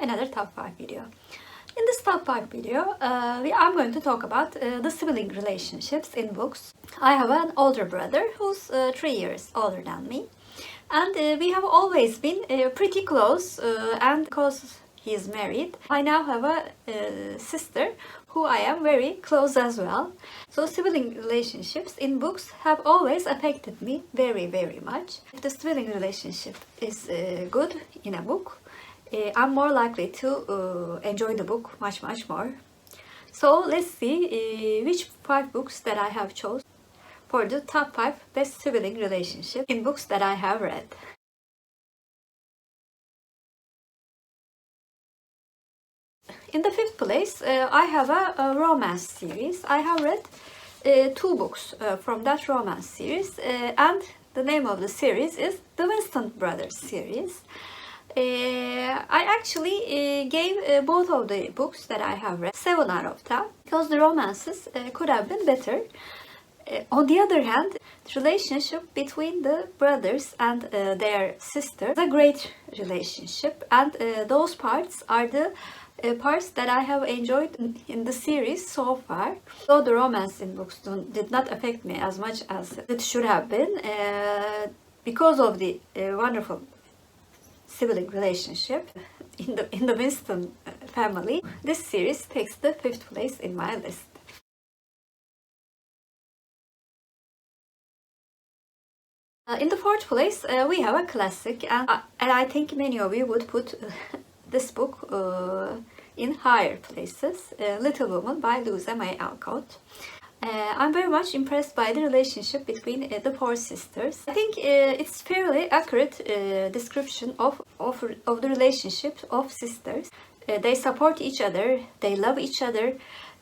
another top 5 video. In this top 5 video, I'm going to talk about the sibling relationships in books. I have an older brother who's 3 years older than me, and we have always been pretty close, and because he is married, I now have a sister who I am very close as well. So sibling relationships in books have always affected me very, very much. If the sibling relationship is good in a book, I'm more likely to enjoy the book much more. So let's see which 5 books that I have chosen for the top 5 best sibling relationships in books that I have read. In the 5th place, I have a romance series. I have read 2 books from that romance series, and the name of the series is the Winston Brothers series. I actually gave both of the books that I have read 7 out of 10 because the romances could have been better. On the other hand, the relationship between the brothers and their sister is a great relationship, and those parts are the parts that I have enjoyed in the series so far. Though the romance in books did not affect me as much as it should have been, because of the wonderful sibling relationship in the Winston family, this series takes the 5th place in my list. In the 4th place, we have a classic, and I think many of you would put this book in higher places, Little Woman by Louisa Alcott. I'm very much impressed by the relationship between the 4 sisters. I think it's fairly accurate description of the relationship of sisters. They support each other, they love each other,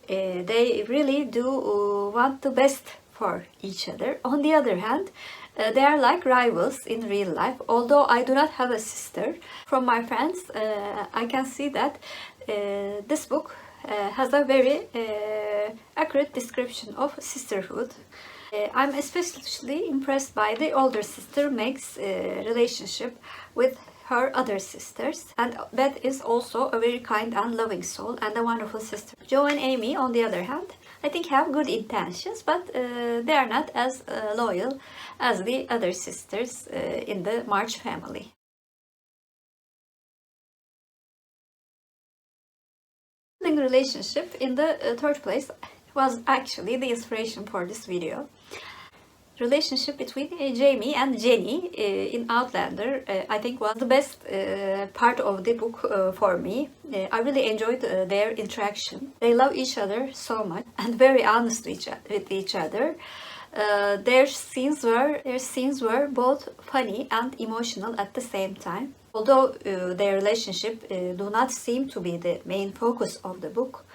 they really do want the best for each other. On the other hand, they are like rivals in real life. Although I do not have a sister, from my friends I can see that this book has a very accurate description of sisterhood. I'm especially impressed by the older sister Meg's relationship with her other sisters, and Beth is also a very kind and loving soul and a wonderful sister. Jo and Amy, on the other hand, I think have good intentions, but they are not as loyal as the other sisters in the March family. Sibling relationship in the 3rd place was actually the inspiration for this video. Relationship between Jamie and Jenny in Outlander, I think, was the best part of the book for me. I really enjoyed their interaction. They love each other so much and very honest with each other. Their scenes were both funny and emotional at the same time. Although their relationship do not seem to be the main focus of the book,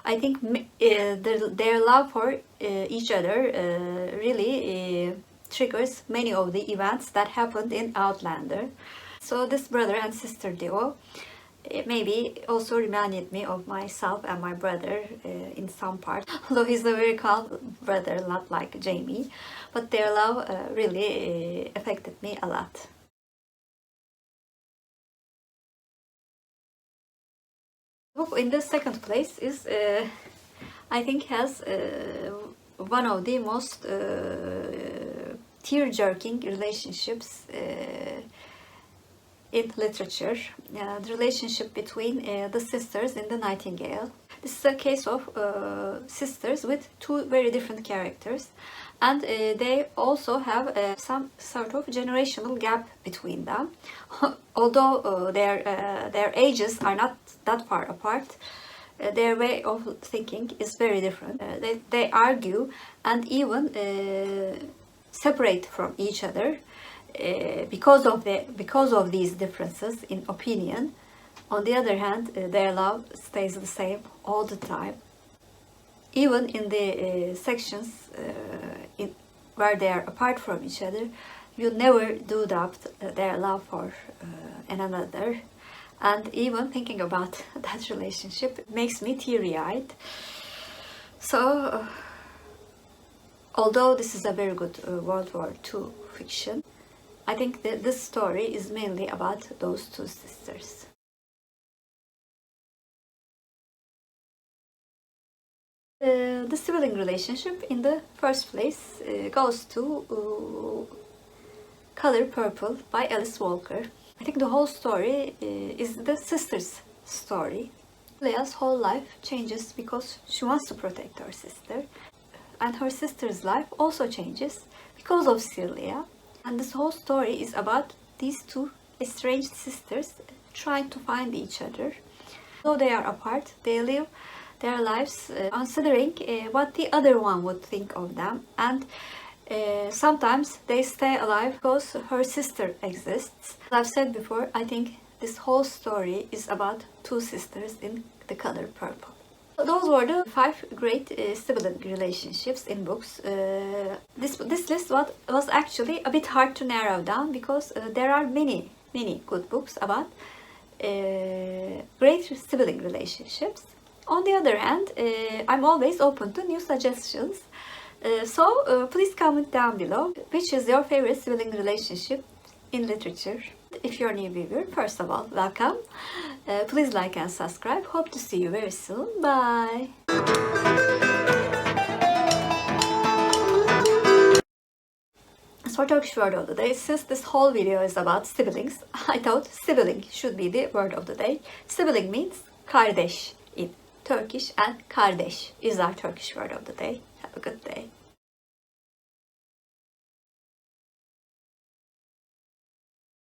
I think their love for each other really triggers many of the events that happened in Outlander. So this brother and sister duo maybe also reminded me of myself and my brother in some part. Although he's a very calm brother, not like Jamie, but their love really affected me a lot. The book in the 2nd place is, I think, has one of the most tear-jerking relationships in literature. The relationship between the sisters in the Nightingale. This is a case of sisters with 2 very different characters, and they also have some sort of generational gap between them. Although their ages are not that far apart, their way of thinking is very different. They argue and even separate from each other because of these differences in opinion. On the other hand, their love stays the same all the time. Even in the sections where they are apart from each other, you never do doubt their love for another. And even thinking about that relationship makes me teary-eyed. So, although this is a very good World War II fiction, I think that this story is mainly about those 2 sisters. The sibling relationship in the first place goes to Color Purple by Alice Walker. I think the whole story is the sister's story. Leia's whole life changes because she wants to protect her sister, and her sister's life also changes because of Leia. And this whole story is about these two estranged sisters trying to find each other. Though they are apart, they live their lives considering what the other one would think of them, and sometimes they stay alive because her sister exists. As I've said before, I think this whole story is about two sisters in The Color Purple. So those were the 5 great sibling relationships in books. This list was actually a bit hard to narrow down because there are many good books about great sibling relationships. On the other hand, I'm always open to new suggestions. So please comment down below which is your favorite sibling relationship in literature. If you're a new viewer, first of all, welcome. Please like and subscribe. Hope to see you very soon. Bye. As for Turkish word of the day, since this whole video is about siblings, I thought sibling should be the word of the day. Sibling means kardeş in Turkish, and kardeş is our Turkish word of the day. Have a good day.